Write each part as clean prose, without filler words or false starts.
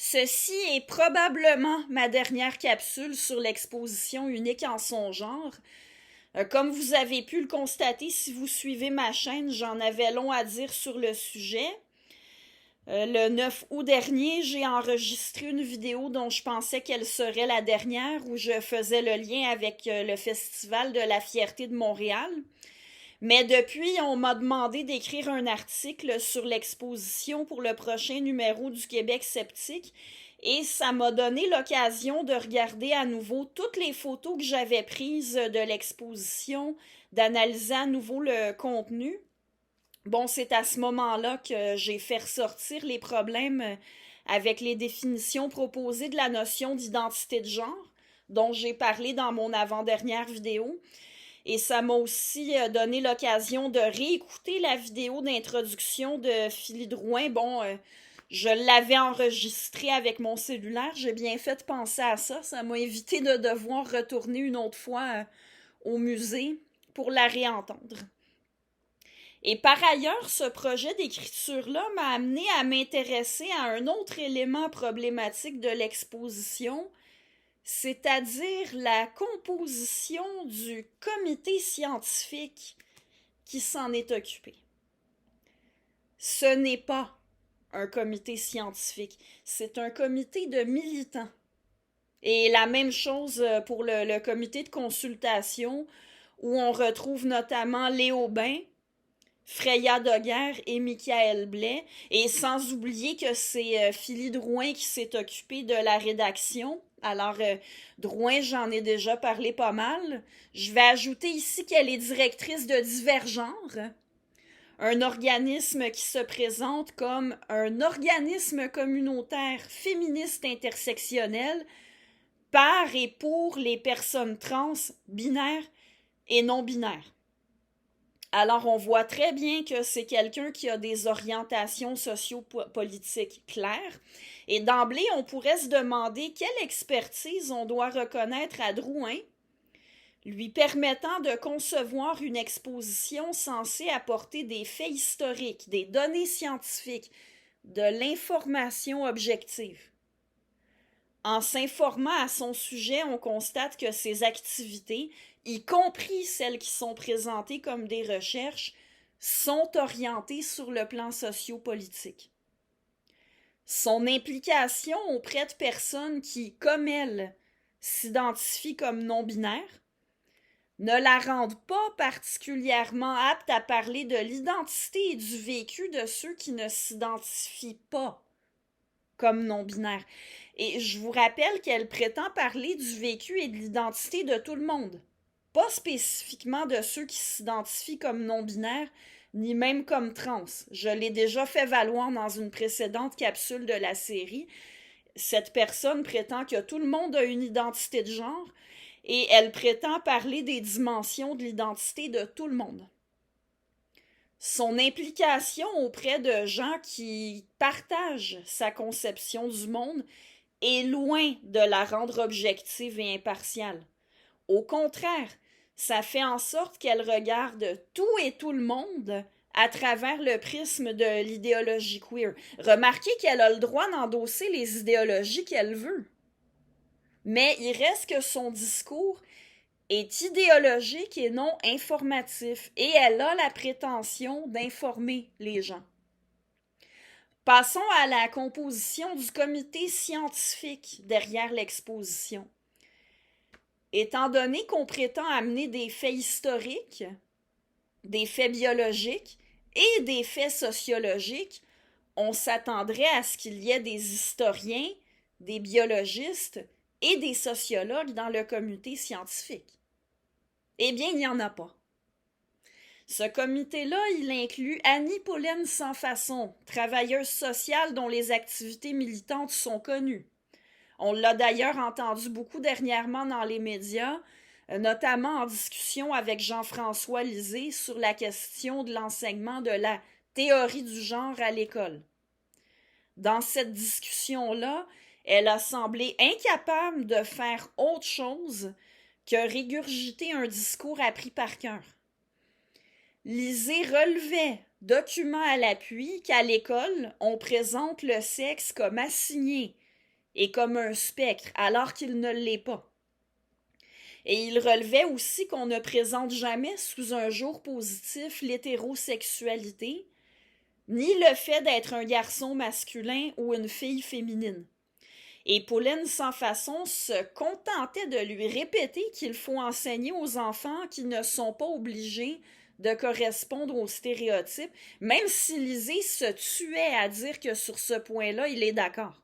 Ceci est probablement ma dernière capsule sur l'exposition unique en son genre. Comme vous avez pu le constater si vous suivez ma chaîne, j'en avais long à dire sur le sujet. Le 9 août dernier, j'ai enregistré une vidéo dont je pensais qu'elle serait la dernière, où je faisais le lien avec le Festival de la Fierté de Montréal. Mais depuis, on m'a demandé d'écrire un article sur l'exposition pour le prochain numéro du Québec sceptique et ça m'a donné l'occasion de regarder à nouveau toutes les photos que j'avais prises de l'exposition, d'analyser à nouveau le contenu. Bon, c'est à ce moment-là que j'ai fait ressortir les problèmes avec les définitions proposées de la notion d'identité de genre, dont j'ai parlé dans mon avant-dernière vidéo. Et ça m'a aussi donné l'occasion de réécouter la vidéo d'introduction de Philly Drouin. Bon, je l'avais enregistrée avec mon cellulaire. J'ai bien fait de penser à ça. Ça m'a évité de devoir retourner une autre fois au musée pour la réentendre. Et par ailleurs, ce projet d'écriture-là m'a amené à m'intéresser à un autre élément problématique de l'exposition, c'est-à-dire la composition du comité scientifique qui s'en est occupé. Ce n'est pas un comité scientifique, c'est un comité de militants. Et la même chose pour le comité de consultation, où on retrouve notamment Léo Bain, Freya Daguerre et Michael Blais, et sans oublier que c'est Philly Drouin qui s'est occupé de la rédaction. Alors, Drouin, j'en ai déjà parlé pas mal. Je vais ajouter ici qu'elle est directrice de Divergenre, un organisme qui se présente comme un organisme communautaire féministe intersectionnel par et pour les personnes trans, binaires et non-binaires. Alors, on voit très bien que c'est quelqu'un qui a des orientations sociopolitiques claires. Et d'emblée, on pourrait se demander quelle expertise on doit reconnaître à Drouin, lui permettant de concevoir une exposition censée apporter des faits historiques, des données scientifiques, de l'information objective. En s'informant à son sujet, on constate que ses activités, y compris celles qui sont présentées comme des recherches, sont orientées sur le plan sociopolitique. Son implication auprès de personnes qui, comme elle, s'identifient comme non-binaires, ne la rendent pas particulièrement apte à parler de l'identité et du vécu de ceux qui ne s'identifient pas comme non-binaires. Et je vous rappelle qu'elle prétend parler du vécu et de l'identité de tout le monde, pas spécifiquement de ceux qui s'identifient comme non-binaires, ni même comme trans. Je l'ai déjà fait valoir dans une précédente capsule de la série. Cette personne prétend que tout le monde a une identité de genre et elle prétend parler des dimensions de l'identité de tout le monde. Son implication auprès de gens qui partagent sa conception du monde est loin de la rendre objective et impartiale. Au contraire, ça fait en sorte qu'elle regarde tout et tout le monde à travers le prisme de l'idéologie queer. Remarquez qu'elle a le droit d'endosser les idéologies qu'elle veut. Mais il reste que son discours est idéologique et non informatif, et elle a la prétention d'informer les gens. Passons à la composition du comité scientifique derrière l'exposition. Étant donné qu'on prétend amener des faits historiques, des faits biologiques et des faits sociologiques, on s'attendrait à ce qu'il y ait des historiens, des biologistes et des sociologues dans le comité scientifique. Eh bien, il n'y en a pas. Ce comité-là, il inclut Annie Pollen Sans Façon, travailleuse sociale dont les activités militantes sont connues. On l'a d'ailleurs entendu beaucoup dernièrement dans les médias, notamment en discussion avec Jean-François Lisée sur la question de l'enseignement de la théorie du genre à l'école. Dans cette discussion-là, elle a semblé incapable de faire autre chose que régurgiter un discours appris par cœur. Lisée relevait, document à l'appui, qu'à l'école, on présente le sexe comme assigné, et comme un spectre, alors qu'il ne l'est pas. Et il relevait aussi qu'on ne présente jamais sous un jour positif l'hétérosexualité, ni le fait d'être un garçon masculin ou une fille féminine. Et Pauline Sans Façon se contentait de lui répéter qu'il faut enseigner aux enfants qu'ils ne sont pas obligés de correspondre aux stéréotypes, même si Lisée se tuait à dire que sur ce point-là, il est d'accord.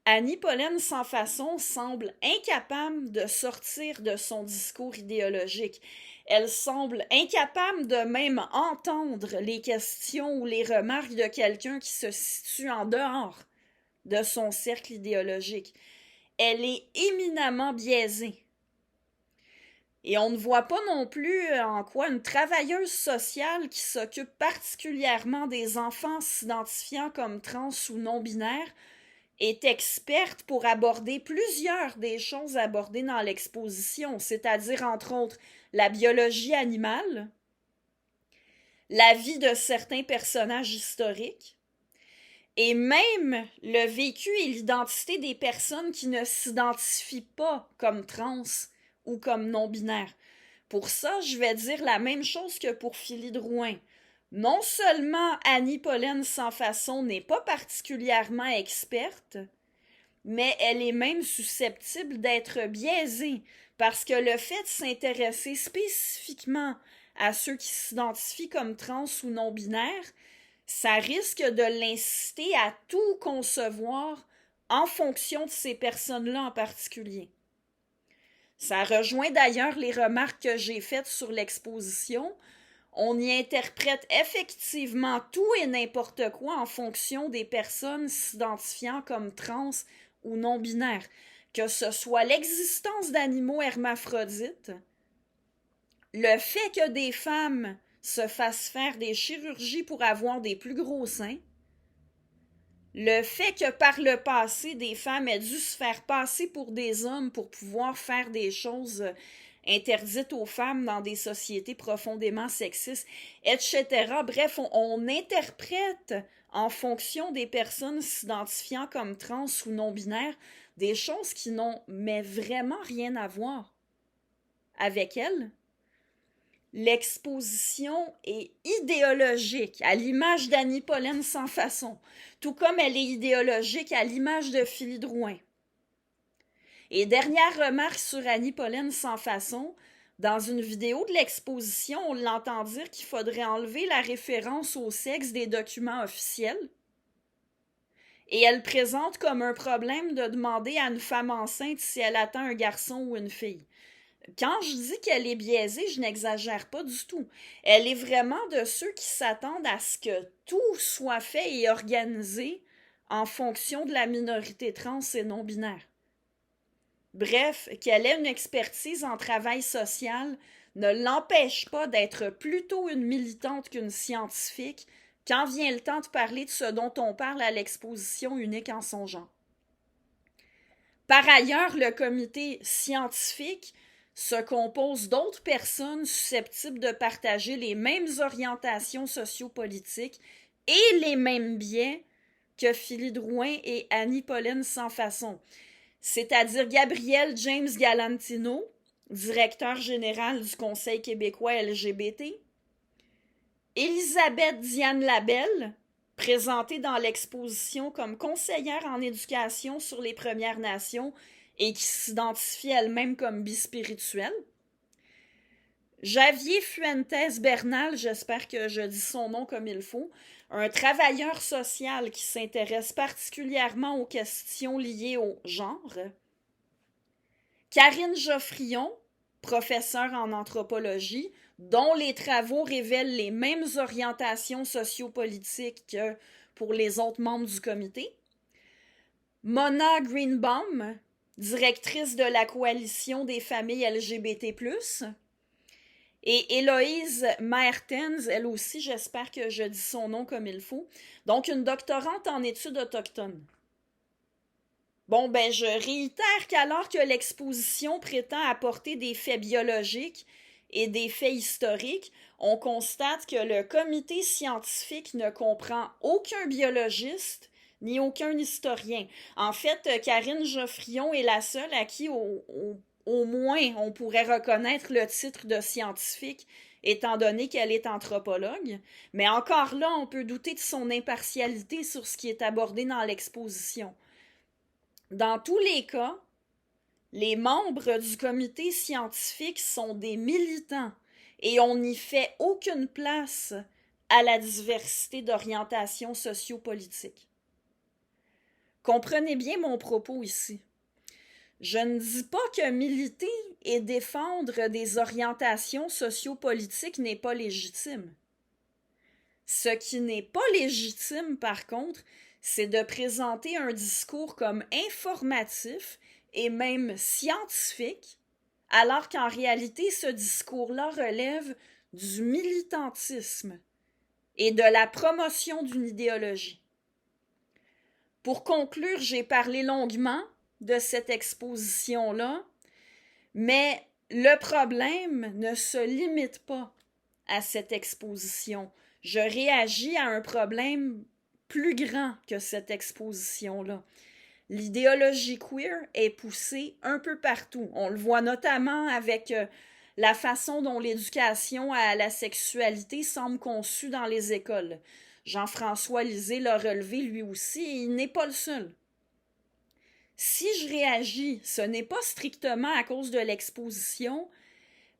Annie Pauline Sans Façon semble incapable de sortir de son discours idéologique. Elle semble incapable de même entendre les questions ou les remarques de quelqu'un qui se situe en dehors de son cercle idéologique. Elle est éminemment biaisée. Et on ne voit pas non plus en quoi une travailleuse sociale qui s'occupe particulièrement des enfants s'identifiant comme trans ou non-binaires est experte pour aborder plusieurs des choses abordées dans l'exposition, c'est-à-dire entre autres la biologie animale, la vie de certains personnages historiques, et même le vécu et l'identité des personnes qui ne s'identifient pas comme trans ou comme non-binaires. Pour ça, je vais dire la même chose que pour Philly Drouin. Non seulement Annie Pauline Sans Façon n'est pas particulièrement experte, mais elle est même susceptible d'être biaisée, parce que le fait de s'intéresser spécifiquement à ceux qui s'identifient comme trans ou non-binaires, ça risque de l'inciter à tout concevoir en fonction de ces personnes-là en particulier. Ça rejoint d'ailleurs les remarques que j'ai faites sur l'exposition. On y interprète effectivement tout et n'importe quoi en fonction des personnes s'identifiant comme trans ou non-binaires, que ce soit l'existence d'animaux hermaphrodites, le fait que des femmes se fassent faire des chirurgies pour avoir des plus gros seins, le fait que par le passé, des femmes aient dû se faire passer pour des hommes pour pouvoir faire des choses interdites aux femmes dans des sociétés profondément sexistes, etc. Bref, on interprète en fonction des personnes s'identifiant comme trans ou non-binaires des choses qui n'ont mais vraiment rien à voir avec elles. L'exposition est idéologique, à l'image d'Annie Pauline Sans Façon, tout comme elle est idéologique à l'image de Philly Drouin. Et dernière remarque sur Annie Pauline Sans Façon, dans une vidéo de l'exposition, on l'entend dire qu'il faudrait enlever la référence au sexe des documents officiels. Et elle présente comme un problème de demander à une femme enceinte si elle attend un garçon ou une fille. Quand je dis qu'elle est biaisée, je n'exagère pas du tout. Elle est vraiment de ceux qui s'attendent à ce que tout soit fait et organisé en fonction de la minorité trans et non-binaire. Bref, qu'elle ait une expertise en travail social ne l'empêche pas d'être plutôt une militante qu'une scientifique quand vient le temps de parler de ce dont on parle à l'exposition unique en son genre. Par ailleurs, le comité scientifique se compose d'autres personnes susceptibles de partager les mêmes orientations sociopolitiques et les mêmes biais que Philly Drouin et Annie Pauline Sans Façon, c'est-à-dire Gabriel James Galantino, directeur général du Conseil québécois LGBT, Elisabeth Diane Labelle, présentée dans l'exposition comme conseillère en éducation sur les Premières Nations et qui s'identifie elle-même comme bispirituelle. Javier Fuentes Bernal, j'espère que je dis son nom comme il faut, un travailleur social qui s'intéresse particulièrement aux questions liées au genre. Karine Geoffrion, professeure en anthropologie, dont les travaux révèlent les mêmes orientations sociopolitiques que pour les autres membres du comité. Mona Greenbaum, directrice de la coalition des familles LGBT+, et Héloïse Maertens, elle aussi, j'espère que je dis son nom comme il faut, donc une doctorante en études autochtones. Bon, ben, je réitère qu'alors que l'exposition prétend apporter des faits biologiques et des faits historiques, on constate que le comité scientifique ne comprend aucun biologiste ni aucun historien. En fait, Karine Geoffrion est la seule à qui, au moins, on pourrait reconnaître le titre de scientifique, étant donné qu'elle est anthropologue. Mais encore là, on peut douter de son impartialité sur ce qui est abordé dans l'exposition. Dans tous les cas, les membres du comité scientifique sont des militants et on n'y fait aucune place à la diversité d'orientation sociopolitique. Comprenez bien mon propos ici. Je ne dis pas que militer et défendre des orientations sociopolitiques n'est pas légitime. Ce qui n'est pas légitime, par contre, c'est de présenter un discours comme informatif et même scientifique, alors qu'en réalité, ce discours-là relève du militantisme et de la promotion d'une idéologie. Pour conclure, j'ai parlé longuement de cette exposition-là, mais le problème ne se limite pas à cette exposition. Je réagis à un problème plus grand que cette exposition-là. L'idéologie queer est poussée un peu partout. On le voit notamment avec la façon dont l'éducation à la sexualité semble conçue dans les écoles. Jean-François Lisée l'a relevé lui aussi et il n'est pas le seul. Si je réagis, ce n'est pas strictement à cause de l'exposition,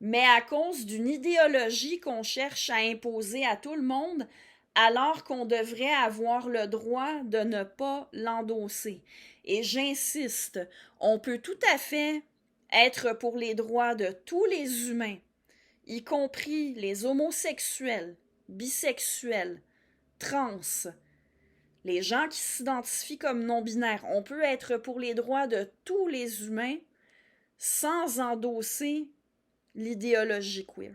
mais à cause d'une idéologie qu'on cherche à imposer à tout le monde, alors qu'on devrait avoir le droit de ne pas l'endosser. Et j'insiste, on peut tout à fait être pour les droits de tous les humains, y compris les homosexuels, bisexuels, trans, les gens qui s'identifient comme non-binaires. On peut être pour les droits de tous les humains sans endosser l'idéologie queer.